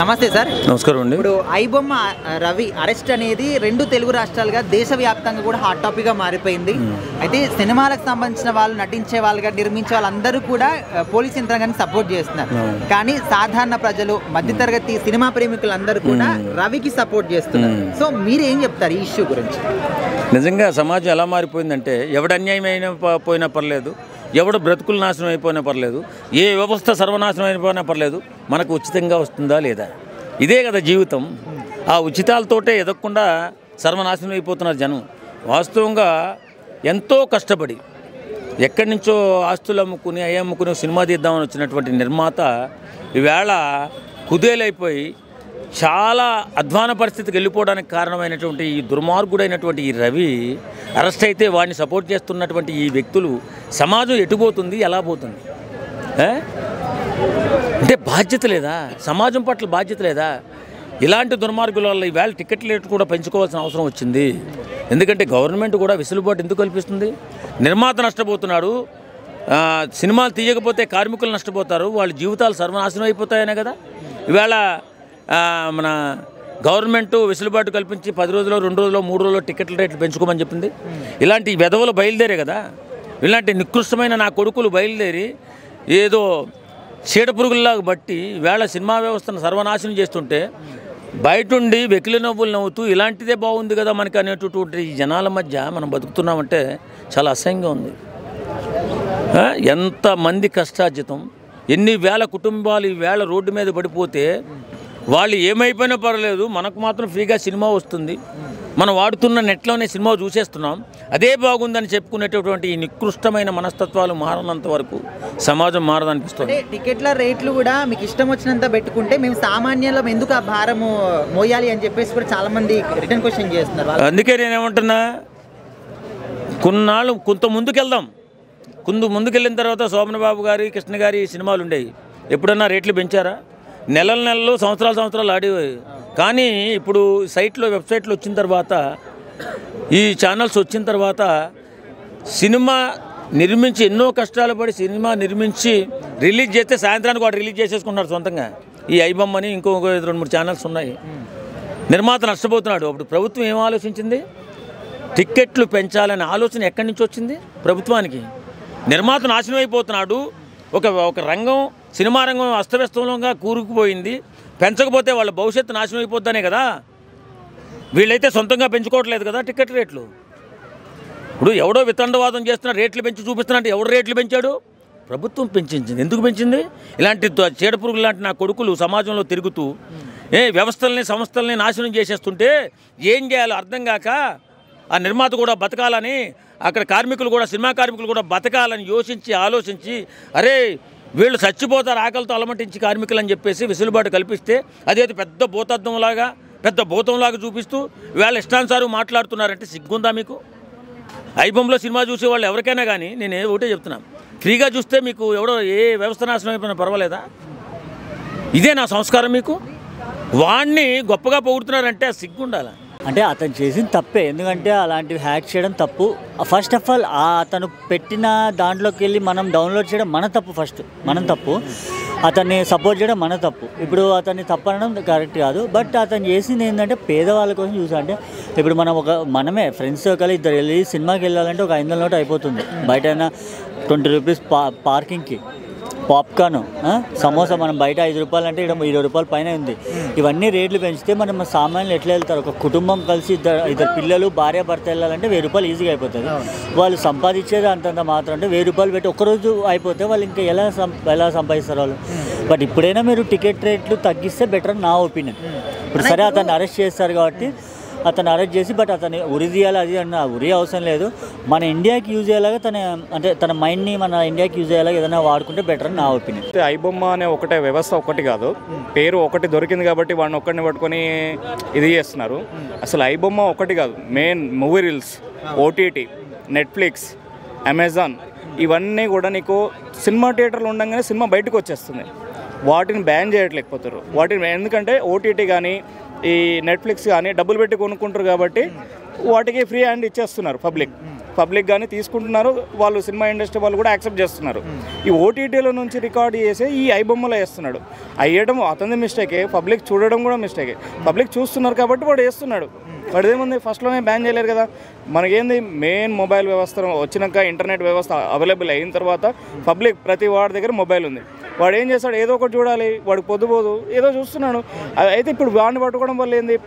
నమస్తే సార్. నమస్కారం అండి. ఇప్పుడు ఐబొమ్మ రవి అరెస్ట్ అనేది రెండు తెలుగు రాష్ట్రాలుగా దేశవ్యాప్తంగా కూడా హాట్ టాపిక్గా మారిపోయింది. అయితే సినిమాలకు సంబంధించిన వాళ్ళు, నటించే వాళ్ళుగా, నిర్మించే వాళ్ళందరూ కూడా పోలీస్ యంత్రాంగాన్ని సపోర్ట్ చేస్తున్నారు. కానీ సాధారణ ప్రజలు, మధ్యతరగతి సినిమా ప్రేమికులందరూ కూడా రవికి సపోర్ట్ చేస్తున్నారు. సో మీరు ఏం చెప్తారు ఈ ఇష్యూ గురించి? నిజంగా సమాజం ఎలా మారిపోయిందంటే ఎవడు అన్యాయం అయినా పోయినా పర్లేదు, ఎవడు బ్రతుకులు నాశనం అయిపోయినా పర్లేదు, ఏ వ్యవస్థ సర్వనాశనం అయిపోయినా పర్లేదు, మనకు ఉచితంగా వస్తుందా లేదా, ఇదే కదా జీవితం. ఆ ఉచితాలతోటే ఎదగకుండా సర్వనాశనం అయిపోతున్నారు జనం. వాస్తవంగా ఎంతో కష్టపడి ఎక్కడి నుంచో ఆస్తులు అమ్ముకుని అమ్ముకుని సినిమా తీద్దామని వచ్చినటువంటి నిర్మాత ఈవేళ కుదేలైపోయి చాలా అధ్వాన పరిస్థితికి వెళ్ళిపోవడానికి కారణమైనటువంటి ఈ దుర్మార్గుడైనటువంటి ఈ రవి అరెస్ట్ అయితే వాడిని సపోర్ట్ చేస్తున్నటువంటి ఈ వ్యక్తులు సమాజం ఎటుపోతుంది, ఎలా పోతుంది? అంటే బాధ్యత లేదా? సమాజం పట్ల బాధ్యత లేదా? ఇలాంటి దుర్మార్గుల వల్ల ఈవేళ టికెట్ రేటు కూడా పెంచుకోవాల్సిన అవసరం వచ్చింది. ఎందుకంటే గవర్నమెంట్ కూడా వెసులుబాటు ఎందుకు కల్పిస్తుంది? నిర్మాత నష్టపోతున్నాడు, సినిమాలు తీయకపోతే కార్మికులు నష్టపోతారు, వాళ్ళ జీవితాలు సర్వనాశనం అయిపోతాయనే కదా ఈవేళ మన గవర్నమెంట్ వెసులుబాటు కల్పించి 10 రోజులు, 2 రోజులు, 3 రోజులు టికెట్ల రేట్లు పెంచుకోమని చెప్పింది. ఇలాంటి వెధవలు బయలుదేరే కదా, ఇలాంటి నికృష్టమైన నా కొడుకులు బయలుదేరి ఏదో చీడపురుగుల్లాగా బట్టి వేళ సినిమా వ్యవస్థను సర్వనాశనం చేస్తుంటే బయటుండి వెకిలి నవ్వులు నవ్వుతూ ఇలాంటిదే బాగుంది కదా మనకి అనేటటువంటి ఈ జనాల మధ్య మనం బతుకుతున్నామంటే చాలా అసహ్యంగా ఉంది. ఎంతమంది కష్టార్జితం, ఎన్ని వేల కుటుంబాలు ఈ వేళ రోడ్డు మీద పడిపోతే వాళ్ళు ఏమైపోయినా పర్వాలేదు, మనకు మాత్రం ఫ్రీగా సినిమా వస్తుంది, మనం వాడుతున్న నెట్లోనే సినిమా చూసేస్తున్నాం, అదే బాగుందని చెప్పుకునేటటువంటి ఈ నికృష్టమైన మనస్తత్వాలు మారనంత వరకు సమాజం మారదనిపిస్తుంది. టికెట్ల రేట్లు కూడా మీకు ఇష్టం వచ్చినంత పెట్టుకుంటే మేము సామాన్యులం ఎందుకు ఆ భారము మోయాలి అని చెప్పేసి కూడా చాలా మంది రిటర్న్ క్వశ్చన్ చేస్తున్నారు. అందుకే నేనేమంటున్నా, కొన్నాళ్ళు కొంత ముందుకెళ్దాం. ముందుకెళ్ళిన తర్వాత శోభన్ బాబు గారి, కృష్ణ గారి సినిమాలు ఉండేవి. ఎప్పుడన్నా రేట్లు పెంచారా? నెలలు సంవత్సరాలు ఆడేవి. కానీ ఇప్పుడు వెబ్సైట్లు వచ్చిన తర్వాత, ఈ ఛానల్స్ వచ్చిన తర్వాత సినిమా నిర్మించి ఎన్నో కష్టాలు పడి సినిమా నిర్మించి రిలీజ్ చేస్తే సాయంత్రానికి వాడు రిలీజ్ చేసేసుకున్నాడు సొంతంగా. ఈ ఐబొమ్మ అని ఇంకో 2-3 ఛానల్స్ ఉన్నాయి. నిర్మాత నష్టపోతున్నాడు. అప్పుడు ప్రభుత్వం ఏం ఆలోచించింది? టిక్కెట్లు పెంచాలనే ఆలోచన ఎక్కడి నుంచి వచ్చింది ప్రభుత్వానికి? నిర్మాత నాశనం అయిపోతున్నాడు, ఒక రంగం, సినిమా రంగం అస్తవ్యస్తంగా కూరుకుపోయింది, పెంచకపోతే వాళ్ళ భవిష్యత్తు నాశనం అయిపోద్దనే కదా. వీళ్ళైతే సొంతంగా పెంచుకోవట్లేదు కదా టికెట్ రేట్లు. ఇప్పుడు ఎవడో వితండవాదం చేస్తున్నా, రేట్లు పెంచి చూపిస్తున్నట్టు ఎవడు రేట్లు పెంచాడు? ప్రభుత్వం పెంచింది. ఎందుకు పెంచింది? ఇలాంటి చీడపురుగులు లాంటి నా కొడుకులు సమాజంలో తిరుగుతూ వ్యవస్థల్ని, సంస్థల్ని నాశనం చేసేస్తుంటే ఏం చేయాలో అర్థం కాక ఆ నిర్మాత కూడా బతకాలని, అక్కడ కార్మికులు కూడా, సినిమా కార్మికులు కూడా బతకాలని ఆలోచించి అరే వీళ్ళు చచ్చిపోతారు ఆకలితో అలమటించి కార్మికులు అని చెప్పేసి వెసులుబాటు కల్పిస్తే అదేదో పెద్ద భూతంలాగా చూపిస్తూ వీళ్ళ ఇష్టానుసారం మాట్లాడుతున్నారంటే సిగ్గుందా మీకు? ఐబొమ్మలో సినిమా చూసే వాళ్ళు ఎవరికైనా కానీ నేను ఒకటే చెప్తున్నాను, ఫ్రీగా చూస్తే మీకు ఎవడో ఏ వ్యవస్థ నాశనం అయిపోయినా పర్వాలేదా? ఇదే నా సంస్కారం మీకు? వాడిని గొప్పగా పొగుడుతున్నారంటే సిగ్గుండాలా? అంటే అతను చేసిన తప్పే, ఎందుకంటే అలాంటివి హ్యాక్ చేయడం తప్పు. ఫస్ట్ ఆఫ్ ఆల్ అతను పెట్టిన దాంట్లోకి వెళ్ళి మనం డౌన్లోడ్ చేయడం మనం తప్పు, అతన్ని సపోర్ట్ చేయడం మన తప్పు. ఇప్పుడు అతన్ని తప్పనడం కరెక్ట్ కాదు. బట్ అతను చేసింది ఏంటంటే పేదవాళ్ళ కోసం చూసా. అంటే ఇప్పుడు మనమే ఫ్రెండ్స్ కలిసి ఇద్దరు వెళ్ళి సినిమాకి వెళ్ళాలంటే ఒక 500 నోట్ అయిపోతుంది. బయట 20 రూపీస్ పార్కింగ్కి, పాప్కార్న్, సమోసా మనం బయట 5 రూపాయలు అంటే ఇక్కడ 20 రూపాయల పైన ఉంది. ఇవన్నీ రేట్లు పెంచితే మనం సామాన్యులు ఎట్లా వెళ్తారు? ఒక కుటుంబం కలిసి ఇద్దరు పిల్లలు, భార్య భర్త వెళ్ళాలంటే 1000 రూపాయలు ఈజీగా అయిపోతుంది. వాళ్ళు సంపాదించేది అంతంత మాత్రం. అంటే 1000 రూపాయలు పెట్టి ఒక్కరోజు అయిపోతే వాళ్ళు ఇంకా ఎలా సంపాదిస్తారు వాళ్ళు? బట్ ఇప్పుడైనా మీరు టికెట్ రేట్లు తగ్గిస్తే బెటర్ నా ఒపీనియన్. ఇప్పుడు సరే అతన్ని అరెస్ట్ చేస్తారు కాబట్టి అతను అరెస్ట్ చేసి, బట్ అతను ఉరి తీయాలి, అది అన్న ఉరి అవసరం లేదు. మన ఇండియాకి యూజ్ అయ్యేలాగా తన మైండ్ని మన ఇండియాకి యూజ్ అయ్యేలాగా ఏదైనా వాడుకుంటే బెటర్ అని నా ఒపీనియన్. ఐబొమ్మ అనే ఒకటే వ్యవస్థ ఒకటి కాదు, పేరు ఒకటి దొరికింది కాబట్టి వాడిని ఒక్కడిని పట్టుకొని ఇది చేస్తున్నారు. అసలు ఐబొమ్మ ఒకటి కాదు, main movie reels, OTT, Netflix, Amazon, ఇవన్నీ కూడా నీకు సినిమా థియేటర్లు ఉండగానే సినిమా బయటకు వచ్చేస్తుంది. వాటిని బ్యాన్ చేయట్లేకపోతారు. ఎందుకంటే ఓటీటీ కానీ ఈ నెట్ఫ్లిక్స్ కానీ డబ్బులు పెట్టి కొనుక్కుంటారు కాబట్టి వాటికి ఫ్రీ హ్యాండ్ ఇచ్చేస్తున్నారు పబ్లిక్. పబ్లిక్ కానీ తీసుకుంటున్నారు, వాళ్ళు సినిమా ఇండస్ట్రీ వాళ్ళు కూడా యాక్సెప్ట్ చేస్తున్నారు. ఈ ఓటీటీల నుంచి రికార్డ్ చేసి ఈ ఐబొమ్మలో వేస్తున్నాడు. వేయడం అతని మిస్టేకే, పబ్లిక్ చూడడం కూడా మిస్టేకే. పబ్లిక్ చూస్తున్నారు కాబట్టి వాడు వేస్తున్నాడు. వాడు ఏముంది, ఫస్ట్లోనే బ్యాన్ చేయలేరు కదా. మనకేంది, మెయిన్ మొబైల్ వ్యవస్థ వచ్చినాక, ఇంటర్నెట్ వ్యవస్థ అవైలబుల్ అయిన తర్వాత పబ్లిక్ ప్రతి వాడి దగ్గర మొబైల్ ఉంది. వాడు ఏం చేస్తాడు, ఏదో ఒకటి చూడాలి, వాడికి పొద్దుపోదు ఏదో చూస్తున్నాడు. అయితే ఇప్పుడు వాడిని పట్టుకోవడం వల్ల ఏంది,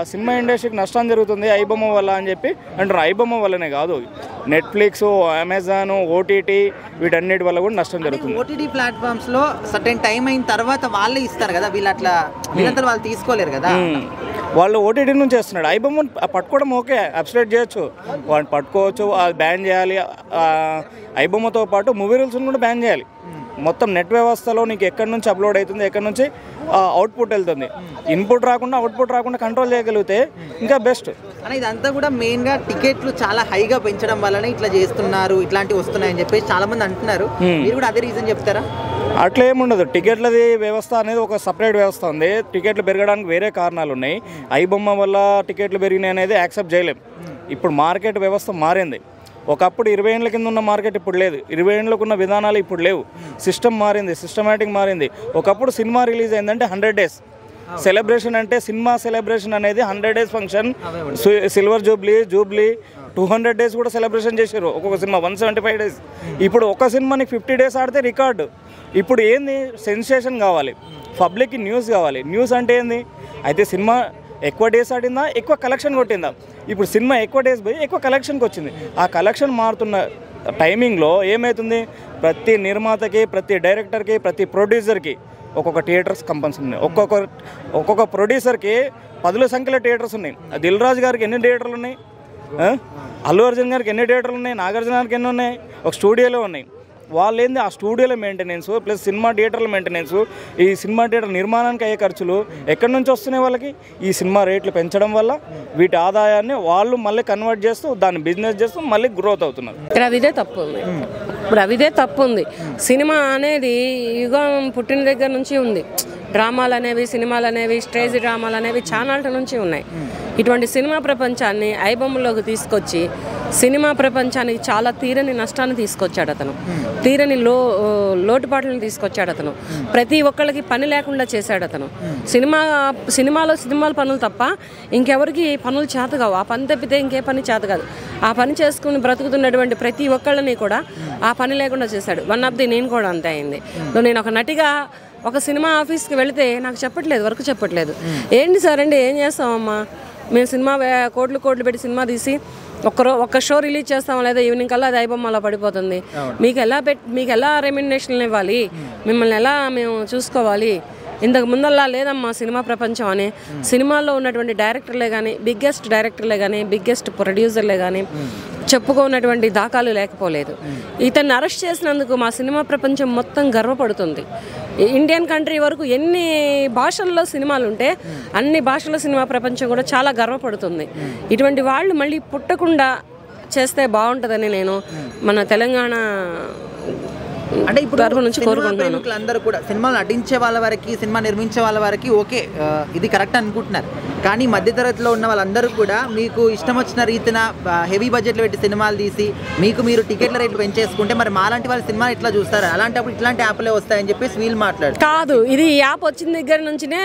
సినిమా ఇండస్ట్రీకి నష్టం జరుగుతుంది ఐబొమ్మ వల్ల అని చెప్పి అంటారు. ఐబొమ్మ వల్లనే కాదు, నెట్ఫ్లిక్స్, అమెజాన్, ఓటీటీ వీటన్నిటి వల్ల కూడా నష్టం జరుగుతుంది. ఓటీటీ ప్లాట్ఫామ్స్లో సర్టెన్ టైం అయిన తర్వాత వాళ్ళే ఇస్తారు కదా, వీళ్ళంతా వాళ్ళు తీసుకోలేరు కదా. వాళ్ళు ఓటీటీ నుంచి చేస్తున్నాడు. ఐబొమ్మ పట్టుకోవడం ఓకే, అబ్స్ట్రేట్ చేయొచ్చు, వాడిని పట్టుకోవచ్చు, అది బ్యాన్ చేయాలి. ఐబొమ్మతో పాటు మూవీ రూల్స్ని కూడా బ్యాన్ చేయాలి. మొత్తం నెట్ వ్యవస్థలో నీకు ఎక్కడి నుంచి అప్లోడ్ అవుతుంది, ఎక్కడి నుంచి అవుట్పుట్ వెళ్తుంది, ఇన్పుట్ రాకుండా అవుట్పుట్ రాకుండా కంట్రోల్ చేయగలిగితే ఇంకా బెస్ట్. అని ఇదంతా కూడా మెయిన్గా టికెట్లు చాలా హైగా పెంచడం వల్లనే ఇట్లా చేస్తున్నారు, ఇట్లాంటివి వస్తున్నాయని చెప్పేసి చాలా మంది అంటున్నారు. మీరు కూడా అదే రీజన్ చెప్తారా? అట్లా ఏముండదు. టికెట్లది వ్యవస్థ అనేది ఒక సపరేట్ వ్యవస్థ ఉంది. టికెట్లు పెరగడానికి వేరే కారణాలు ఉన్నాయి. ఐబొమ్మ వల్ల టికెట్లు పెరిగినాయి అనేది యాక్సెప్ట్ చేయలేం. ఇప్పుడు మార్కెట్ వ్యవస్థ మారింది. ఒకప్పుడు 20 ఏళ్ళ కింద ఉన్న మార్కెట్ ఇప్పుడు లేదు. 20 ఏళ్ళకు ఉన్న విధానాలు ఇప్పుడు లేవు. సిస్టమ్ మారింది, సిస్టమేటిక్ మారింది. ఒకప్పుడు సినిమా రిలీజ్ అయిందంటే 100 days సెలబ్రేషన్, అంటే సినిమా సెలబ్రేషన్ అనేది 100 days function. Silver Jubilee 200 days కూడా సెలబ్రేషన్ చేశారు ఒక్కొక్క సినిమా, 175 days. ఇప్పుడు ఒక సినిమానికి 50 days ఆడితే రికార్డు. ఇప్పుడు ఏంది, సెన్సేషన్ కావాలి, పబ్లిక్కి న్యూస్ కావాలి. న్యూస్ అంటే ఏంది, అయితే సినిమా ఎక్కువ డేస్ ఆడిందా, ఎక్కువ కలెక్షన్ కొట్టిందా. ఇప్పుడు సినిమా ఎక్కువ డేస్ పోయి ఎక్కువ కలెక్షన్కి వచ్చింది. ఆ కలెక్షన్ మారుతున్న టైమింగ్లో ఏమవుతుంది, ప్రతి నిర్మాతకి, ప్రతి డైరెక్టర్కి, ప్రతి ప్రొడ్యూసర్కి ఒక్కొక్క థియేటర్స్ కంపల్సరీ ఉన్నాయి. ఒక్కొక్క ప్రొడ్యూసర్కి 10ల సంఖ్యలో థియేటర్స్ ఉన్నాయి. దిల్ రాజు గారికి ఎన్ని థియేటర్లు ఉన్నాయి, అల్లు అర్జున్ గారికి ఎన్ని థియేటర్లు ఉన్నాయి, నాగార్జున గారికి ఎన్ని ఉన్నాయి, ఒక స్టూడియోలో ఉన్నాయి. వాళ్ళు ఏంది, ఆ స్టూడియోల మెయింటెనెన్స్ ప్లస్ సినిమా థియేటర్ల మెయింటెనెన్స్, ఈ సినిమా థియేటర్ నిర్మాణానికి అయ్యే ఖర్చులు ఎక్కడి నుంచి వస్తున్నాయి వాళ్ళకి, ఈ సినిమా రేట్లు పెంచడం వల్ల వీటి ఆదాయాన్ని వాళ్ళు మళ్ళీ కన్వర్ట్ చేస్తూ దాన్ని బిజినెస్ చేస్తూ మళ్ళీ గ్రోత్ అవుతున్నారు. రవిదే తప్పు ఉంది, రవిదే తప్పు ఉంది. సినిమా అనేది యుగం పుట్టిన దగ్గర నుంచి ఉంది. డ్రామాలు అనేవి, సినిమాలు అనేవి, స్టేజ్ డ్రామాలు అనేవి చానాళ్ళ నుంచి ఉన్నాయి. ఇటువంటి సినిమా ప్రపంచాన్ని ఐబొమ్మలోకి తీసుకొచ్చి సినిమా ప్రపంచానికి చాలా తీరని నష్టాన్ని తీసుకొచ్చాడు అతను, తీరని లోటుపాట్లను తీసుకొచ్చాడు అతను. ప్రతి ఒక్కళ్ళకి పని లేకుండా చేశాడు అతను. సినిమాల పనులు తప్ప ఇంకెవరికి పనులు చేత కావు. ఆ పని తప్పితే ఇంకే పని చేత కాదు. ఆ పని చేసుకుని బ్రతుకుతున్నటువంటి ప్రతి ఒక్కళ్ళని కూడా ఆ పని లేకుండా చేశాడు. వన్ ఆఫ్ ది నేను కూడా అంతే అయింది. నేను ఒక నటిగా ఒక సినిమా ఆఫీస్కి వెళితే నాకు చెప్పట్లేదు, వర్క్ చెప్పట్లేదు. ఏంటి సార్ అంటే, ఏం చేస్తామమ్మా, మేము సినిమా కోట్లు పెట్టి సినిమా తీసి ఒక్క షో రిలీజ్ చేస్తాం, లేదా ఈవినింగ్ కల్లా అది ఐబొమ్మలో పడిపోతుంది. మీకు ఎలా రెమ్యునరేషన్ ఇవ్వాలి, మిమ్మల్ని ఎలా మేము చూసుకోవాలి, ఇంతకు ముందల్లా లేదమ్మా సినిమా ప్రపంచం అని. సినిమాల్లో ఉన్నటువంటి డైరెక్టర్లే కానీ, బిగ్గెస్ట్ డైరెక్టర్లే కానీ, బిగ్గెస్ట్ ప్రొడ్యూసర్లే కానీ చెప్పుకున్నటువంటి దాఖలు లేకపోలేదు. ఇతన్ని అరెస్ట్ చేసినందుకు మా సినిమా ప్రపంచం మొత్తం గర్వపడుతుంది. ఇండియన్ కంట్రీ వరకు ఎన్ని భాషల్లో సినిమాలు ఉంటే అన్ని భాషల సినిమా ప్రపంచం కూడా చాలా గర్వపడుతుంది. ఇటువంటి వాళ్ళు మళ్ళీ పుట్టకుండా చేస్తే బాగుంటుందని నేను మన తెలంగాణ అంటే ఇప్పుడు అందరూ కూడా సినిమాలు నటించే వాళ్ళ వరకు, సినిమా నిర్మించే వాళ్ళ వరకు ఓకే, ఇది కరెక్ట్ అనుకుంటున్నారు. కానీ మధ్యతరగతిలో ఉన్న వాళ్ళందరూ కూడా మీకు ఇష్టం వచ్చిన రీతిన హెవీ బడ్జెట్లో పెట్టి సినిమాలు తీసి మీరు టికెట్ల రేట్లు పెంచేసుకుంటే మరి మాలాంటి వాళ్ళ సినిమాలు ఎట్లా చూస్తారు? అలాంటప్పుడు ఇట్లాంటి యాప్లే వస్తాయని చెప్పేసి వీళ్ళు మాట్లాడారు. కాదు, ఇది యాప్ వచ్చిన దగ్గర నుంచినే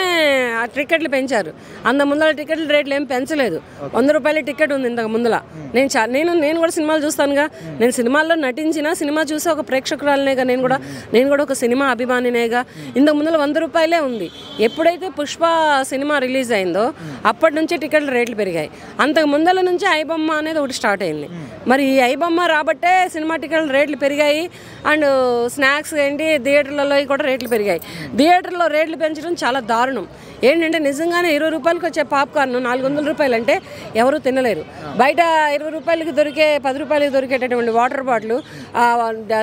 టికెట్లు పెంచారు. అంత ముందర టికెట్ల రేట్లు ఏం పెంచలేదు. 100 రూపాయల టికెట్ ఉంది ఇంతకు ముందర. నేను కూడా సినిమాలు చూస్తానుగా. నేను సినిమాల్లో నటించిన, సినిమా చూసి ఒక ప్రేక్షకురాలనేగా, నేను కూడా ఒక సినిమా అభిమానినేగా. ఇంతకు ముందర 100 రూపాయలే ఉంది. ఎప్పుడైతే పుష్ప సినిమా రిలీజ్ అయిందో అప్పటి నుంచి టికెట్ల రేట్లు పెరిగాయి. అంతకు ముందల నుంచి ఐబొమ్మ అనేది ఒకటి స్టార్ట్ అయింది. మరి ఈ ఐబొమ్మ రాబట్టే సినిమా టికెట్ల రేట్లు పెరిగాయి. అండ్ స్నాక్స్ ఏంటి, థియేటర్లలో కూడా రేట్లు పెరిగాయి. థియేటర్లో రేట్లు పెంచడం చాలా దారుణం. ఏంటంటే నిజంగానే 20 రూపాయలకి వచ్చే పాప్కార్న్ 400 రూపాయలు అంటే ఎవరు తినలేరు. బయట 20 రూపాయలకి దొరికే, 10 రూపాయలకి దొరికేటటువంటి వాటర్ బాటిల్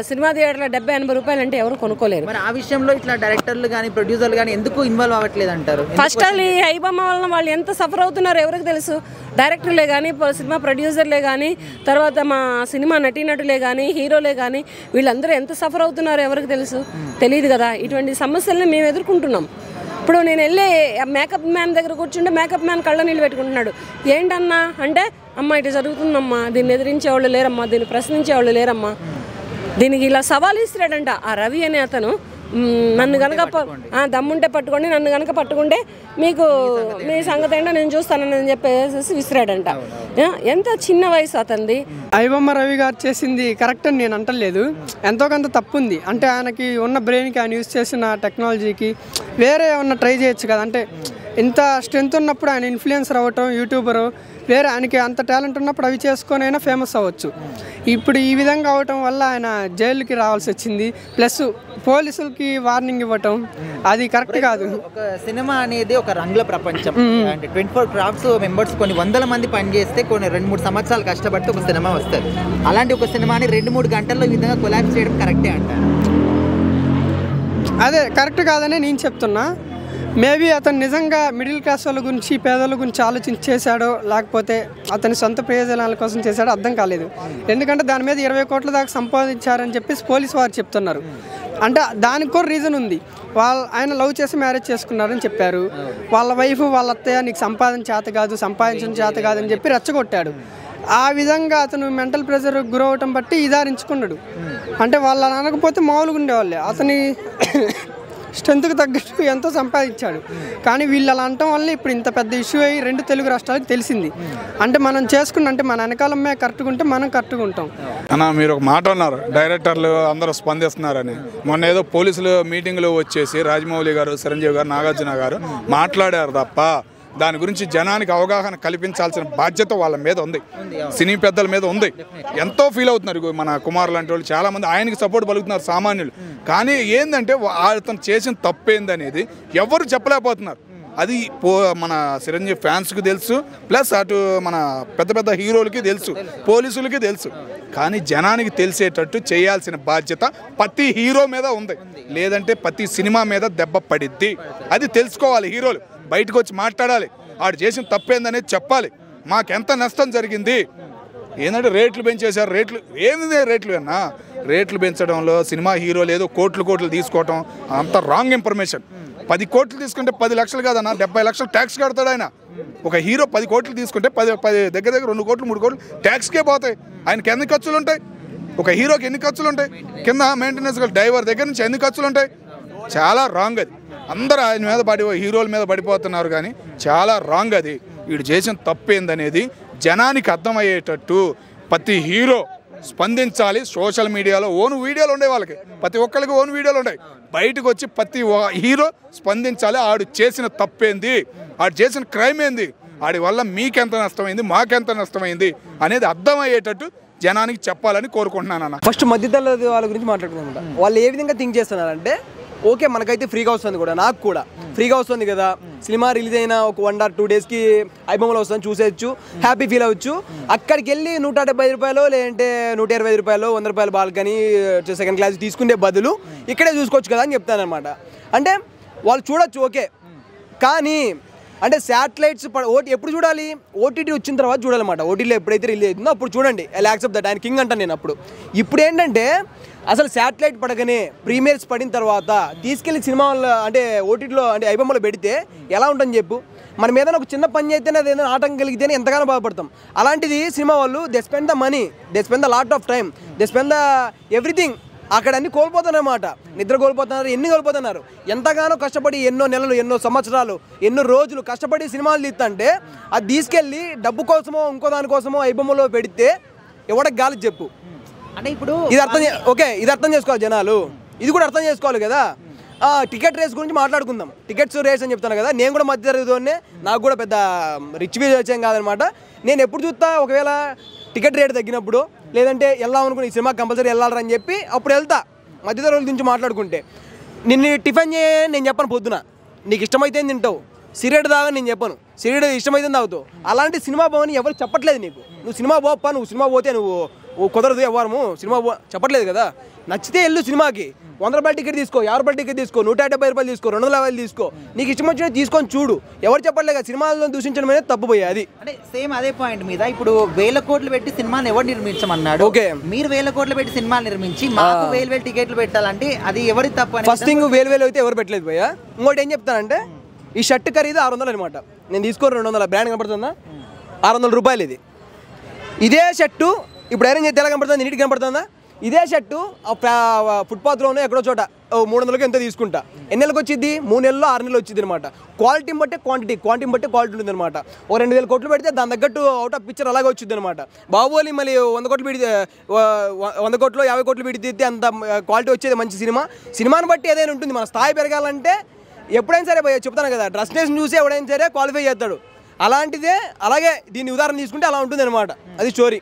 సినిమా థియేటర్లో 70-80 రూపాయలు అంటే ఎవరు కొనుక్కోలేరు. మరి ఆ విషయంలో ఇట్లా డైరెక్టర్లు కానీ, ప్రొడ్యూసర్లు కానీ ఎందుకు ఇన్వాల్వ్ అవ్వట్లేదు అంటారు? ఫస్ట్ ఆల్ ఈ ఐబొమ్మ వలన వాళ్ళు ఎంత సఫర్ అవుతున్నారో ఎవరికి తెలుసు? డైరెక్టర్లే కానీ, సినిమా ప్రొడ్యూసర్లే కానీ, తర్వాత మా సినిమా నటీనటులే కానీ, హీరోలే కానీ, వీళ్ళందరూ ఎంత సఫర్ అవుతున్నారో ఎవరికి తెలుసు? తెలియదు కదా. ఇటువంటి సమస్యలను మేము ఎదుర్కొంటున్నాం. ఇప్పుడు నేను వెళ్ళి మేకప్ మ్యాన్ దగ్గర కూర్చుంటే మేకప్ మ్యాన్ కళ్ళ నీళ్ళు పెట్టుకుంటున్నాడు. ఏంటన్నా అంటే, అమ్మ ఇటు జరుగుతుందమ్మా, దీన్ని ఎదిరించేవాళ్ళు లేరమ్మా, దీన్ని ప్రశ్నించేవాళ్ళు లేరమ్మా, దీనికి ఇలా సవాల్ ఇస్తున్నాడంట ఆ రవి అనే అతను. నన్ను కనుక దమ్ముంటే పట్టుకోండి, నన్ను కనుక పట్టుకుంటే మీకు మీ సంగతి ఏంటో నేను చూస్తానని చెప్పేసి విసిరాడంట. ఎంత చిన్న వయసు అతనిది. ఐబొమ్మ రవి గారు చేసింది కరెక్ట్ అని నేను అంటలేదు, ఎంతో కొంత తప్పు ఉంది. అంటే ఆయనకి ఉన్న బ్రెయిన్కి ఆయన యూజ్ చేసిన టెక్నాలజీకి వేరే ఏమన్నా ట్రై చేయొచ్చు కదా. అంటే ఇంత స్ట్రెంత్ ఉన్నప్పుడు ఆయన ఇన్ఫ్లుయెన్సర్ అవ్వటం, యూట్యూబరు, వేరే ఆయనకి అంత టాలెంట్ ఉన్నప్పుడు అవి చేసుకొని అయినా ఫేమస్ అవ్వచ్చు. ఇప్పుడు ఈ విధంగా అవటం వల్ల ఆయన జైలుకి రావాల్సి వచ్చింది, ప్లస్ పోలీసులకి వార్నింగ్ ఇవ్వటం అది కరెక్ట్ కాదు. ఒక సినిమా అనేది ఒక రంగుల ప్రపంచం. అంటే 24 క్రాఫ్ట్స్ మెంబర్స్ కొన్ని వందల మంది పనిచేస్తే కొన్ని 2-3 సంవత్సరాలు కష్టపడితే ఒక సినిమా వస్తుంది. అలాంటి ఒక సినిమాని 2-3 గంటల్లో ఈ విధంగా కొలాప్స్ చేయడం కరెక్టే అంటారు? అదే కరెక్ట్ కాదనే నేను చెప్తున్నా. మేబీ అతను నిజంగా మిడిల్ క్లాస్ వాళ్ళ గురించి, పేదల గురించి ఆలోచించి చేశాడో, లేకపోతే అతని సొంత ప్రయోజనాల కోసం చేశాడో అర్థం కాలేదు. ఎందుకంటే దాని మీద 20 కోట్ల దాకా సంపాదించారని చెప్పేసి పోలీసు వారు చెప్తున్నారు. అంటే దానికి కూడా రీజన్ ఉంది. ఆయన లవ్ చేసి మ్యారేజ్ చేసుకున్నారని చెప్పారు. వాళ్ళ వైఫ్, వాళ్ళ అత్తయ్య నీకు సంపాదించడం చేత కాదని చెప్పి రెచ్చగొట్టాడు. ఆ విధంగా అతను మెంటల్ ప్రెషర్ గురవటం బట్టి ఇదారించుకున్నాడు. అంటే వాళ్ళ అనకపోతే మామూలుగా ఉండేవాళ్ళే. అతని స్ట్రెంత్కి తగ్గట్టు ఎంతో సంపాదించాడు. కానీ వీళ్ళు అలా అనటం వల్ల ఇప్పుడు ఇంత పెద్ద ఇష్యూ అయ్యి 2 తెలుగు రాష్ట్రాలకు తెలిసింది. అంటే మనం చేసుకున్న, అంటే మన వెనకాలమే కరెక్ట్గా ఉంటే మనం కరెక్ట్గా ఉంటాం. అన్న మీరు ఒక మాట అన్నారు, డైరెక్టర్లు అందరూ స్పందిస్తున్నారని. మొన్న ఏదో పోలీసులు మీటింగ్లో వచ్చేసి రాజమౌళి గారు, చిరంజీవి గారు, నాగార్జున గారు మాట్లాడారు తప్ప దాని గురించి జనానికి అవగాహన కల్పించాల్సిన బాధ్యత వాళ్ళ మీద ఉంది, సినీ పెద్దల మీద ఉంది. ఎంతో ఫీల్ అవుతున్నారు మన కుమార్ లాంటి వాళ్ళు, చాలామంది ఆయనకి సపోర్ట్ పలుకుతున్నారు సామాన్యులు. కానీ ఏంటంటే అతను చేసిన తప్పేందనేది ఎవరు చెప్పలేకపోతున్నారు. అది మన చిరంజీవి ఫ్యాన్స్కి తెలుసు, ప్లస్ అటు మన పెద్ద హీరోలకి తెలుసు, పోలీసులకి తెలుసు. కానీ జనానికి తెలిసేటట్టు చేయాల్సిన బాధ్యత ప్రతి హీరో మీద ఉంది, లేదంటే ప్రతి సినిమా మీద దెబ్బ పడిద్ది. అది తెలుసుకోవాలి హీరోలు, బయటకు వచ్చి మాట్లాడాలి, ఆడు చేసిన తప్పేందనేది చెప్పాలి. మాకెంత నష్టం జరిగింది, ఏంటంటే రేట్లు పెంచేశారు, రేట్లు అన్నా, రేట్లు పెంచడంలో సినిమా హీరోలు ఏదో కోట్లు తీసుకోవటం అంత రాంగ్ ఇన్ఫర్మేషన్. 10 కోట్లు తీసుకుంటే 10 లక్షలు కాదన్నా, 70 లక్షలు ట్యాక్స్ కడతాడు ఆయన. ఒక హీరో 10 కోట్లు తీసుకుంటే 10 దగ్గర 2 కోట్లు 3 కోట్లు ట్యాక్స్కే పోతాయి. ఆయనకి ఎన్ని ఖర్చులు ఉంటాయి, ఒక హీరోకి ఎన్ని ఖర్చులు ఉంటాయి, కింద మెయింటెనెన్స్ డ్రైవర్ దగ్గర నుంచి ఎన్ని ఖర్చులు ఉంటాయి. చాలా రాంగ్ అది. అందరూ ఆయన మీద హీరోల మీద పడిపోతున్నారు, కానీ చాలా రాంగ్ అది. వీడు చేసిన తప్పేందనేది జనానికి అర్థమయ్యేటట్టు ప్రతి హీరో స్పందించాలి. సోషల్ మీడియాలో ఓన్ వీడియోలు ఉండే వాళ్ళకి, ప్రతి ఒక్కరికి ఓన్ వీడియోలు ఉంటాయి. బయటకు వచ్చి ప్రతి హీరో స్పందించాలి. ఆడు చేసిన తప్పేంది, ఆడు చేసిన క్రైమ్ ఏంది, ఆడి వల్ల మీకెంత నష్టమైంది, మాకెంత నష్టమైంది అనేది అర్థమయ్యేటట్టు జనానికి చెప్పాలని కోరుకుంటున్నాను అన్న. ఫస్ట్ మధ్యతరగతి వాళ్ళ గురించి మాట్లాడుకుందాం. వాళ్ళు ఏ విధంగా థింక్ చేస్తున్నారంటే, ఓకే మనకైతే ఫ్రీగా వస్తుంది కూడా, నాకు కూడా ఫ్రీగా వస్తుంది కదా, సినిమా రిలీజ్ అయిన ఒక 1 or 2 డేస్కి ఐబొమ్మలో వస్తుంది, చూసేయచ్చు, హ్యాపీ ఫీల్ అవ్వచ్చు. అక్కడికి వెళ్ళి 170 రూపాయలు లేదంటే 120 రూపాయలు 100 రూపాయలు బాల్కనీ సెకండ్ క్లాస్ తీసుకునే బదులు ఇక్కడే చూసుకోవచ్చు కదా అని చెప్తానమాట. అంటే వాళ్ళు చూడొచ్చు ఓకే, కానీ అంటే శాటిలైట్స్ ఎప్పుడు చూడాలి, ఓటీటీ వచ్చిన తర్వాత చూడాలన్నమాట. ఓటీటీలో ఎప్పుడైతే రిలీజ్ అవుతుందో అప్పుడు చూడండి. ఐ యాక్సెప్ట్ దట్, ఆయన కింగ్ అంటాను నేను. ఇప్పుడు ఏంటంటే అసలు శాటిలైట్ పడగానే ప్రీమియర్స్ పడిన తర్వాత తీసుకెళ్లి సినిమా అంటే ఓటీటీలో అంటే ఐబొమ్మలో పెడితే ఎలా ఉంటుందని చెప్పు. మనం ఏదైనా ఒక చిన్న పని చేస్తేనే అది ఏదైనా ఆటంకం కలిగితేనే ఎంతగానో బాధపడతాం. అలాంటిది సినిమా వాళ్ళు they spend the money, they spend the lot of time, they spend the everything. అక్కడ అన్ని కోల్పోతారన్నమాట, నిద్ర కోల్పోతున్నారు, ఎన్ని కోల్పోతున్నారు. ఎంతగానో కష్టపడి ఎన్నో నెలలు, ఎన్నో సంవత్సరాలు, ఎన్నో రోజులు కష్టపడి సినిమాలు తీస్తుంటే అది తీసుకెళ్ళి డబ్బు కోసమో ఇంకో దానికోసమో ఐబొమ్మలో పెడితే ఎవరికి గాలి చెప్పు. అంటే ఇప్పుడు ఇది అర్థం చేసుకోవాలి జనాలు, ఇది కూడా అర్థం చేసుకోవాలి కదా. టికెట్ రేస్ గురించి మాట్లాడుకుందాం. టికెట్స్ రేస్ అని చెప్తాను కదా, నేను కూడా మధ్య తరగతిలోనే, నాకు కూడా పెద్ద రిచ్ వచ్చేం కాదనమాట. నేను ఎప్పుడు చూస్తా, ఒకవేళ టికెట్ రేట్ తగ్గినప్పుడు లేదంటే వెళ్దాం అనుకుని ఈ సినిమా కంపల్సరీ వెళ్ళాలని చెప్పి అప్పుడు వెళ్తా. మధ్య తరగతి గురించి మాట్లాడుకుంటే నిన్ను టిఫిన్ నేను చెప్పను, పొద్దున నీకు ఇష్టమైతే తింటావు, సిగరెట్ తాగా నేను చెప్పను, సిగరెట్ ఇష్టమైతే తాగుతావు. అలాంటి సినిమా పోవని ఎవరు చెప్పట్లేదు నీకు. నువ్వు సినిమా పోప్పా, నువ్వు సినిమా పోతే నువ్వు కుదరదు, ఎవరము సినిమా చెప్పట్లేదు కదా. నచ్చితే వెళ్ళు సినిమాకి, 100 రూపాయల టికెట్ తీసుకో, 50 రూపాయల టికెట్ తీసుకో, 170 తీసుకో, 250 తీసుకో, నీకు ఇష్టం వచ్చినట్టు తీసుకొని చూడు. ఎవరు చెప్పట్లేదు సినిమాల్లో దూషించడం అనేది తప్పు పోయే. అది అంటే సేమ్ అదే పాయింట్ మీద ఇప్పుడు 1000 కోట్లు పెట్టి సినిమాని ఎవరు నిర్మించమన్నాడు? ఓకే, మీరు 1000 కోట్లు పెట్టి సినిమాలు నిర్మించి మాకు 1000 టికెట్లు పెట్టాలంటే అది ఎవరి తప్పు? ఫస్ట్ థింగ్ 1000 అయితే ఎవరు పెట్టలేదు పోయా. ఇంకోటి ఏం చెప్తానంటే ఈ షర్ట్ ఖరీదు 600 అనమాట. నేను తీసుకోరు 200, బ్రాండ్ కనపడుతుందా? 600 రూపాయలు ఇది. ఇదే షర్టు ఇప్పుడు ఐరన్ చేస్తే ఎలా కనపడుతుంది? నీట్గా కనపడుతుందా? ఇదే షర్టు ఫుట్పాత్లోనే ఎక్కడో చోట 300కి ఎంతో తీసుకుంటా. ఎన్ని నెలలకు వచ్చింది? 3 నెలలు 6 నెలలు వచ్చింది అనమాట. క్వాలిటీ బట్టే క్వాంటిటీ బట్టే క్వాలిటీ ఉంటుంది అనమాట. ఓ 2000 కోట్లు పెడితే దాని తగ్గట్టు అవుట్ ఆఫ్ పిక్చర్ అలాగే వచ్చింది అనమాట. బాహుబలి మళ్ళీ 100 కోట్లు పెడితే 100 కోట్లు 50 కోట్లు పెడితే అంత క్వాలిటీ వచ్చేది మంచి సినిమాని బట్టి ఏదైనా ఉంటుంది. మన స్థాయి పెరగాలంటే ఎప్పుడైనా సరే చెప్తాను కదా, డ్రెస్నెస్ చూసి ఎవడైనా సరే క్వాలిఫై చేస్తాడు. అలాంటిదే అలాగే దీన్ని ఉదాహరణ తీసుకుంటే అలా ఉంటుంది అనమాట. అది స్టోరీ.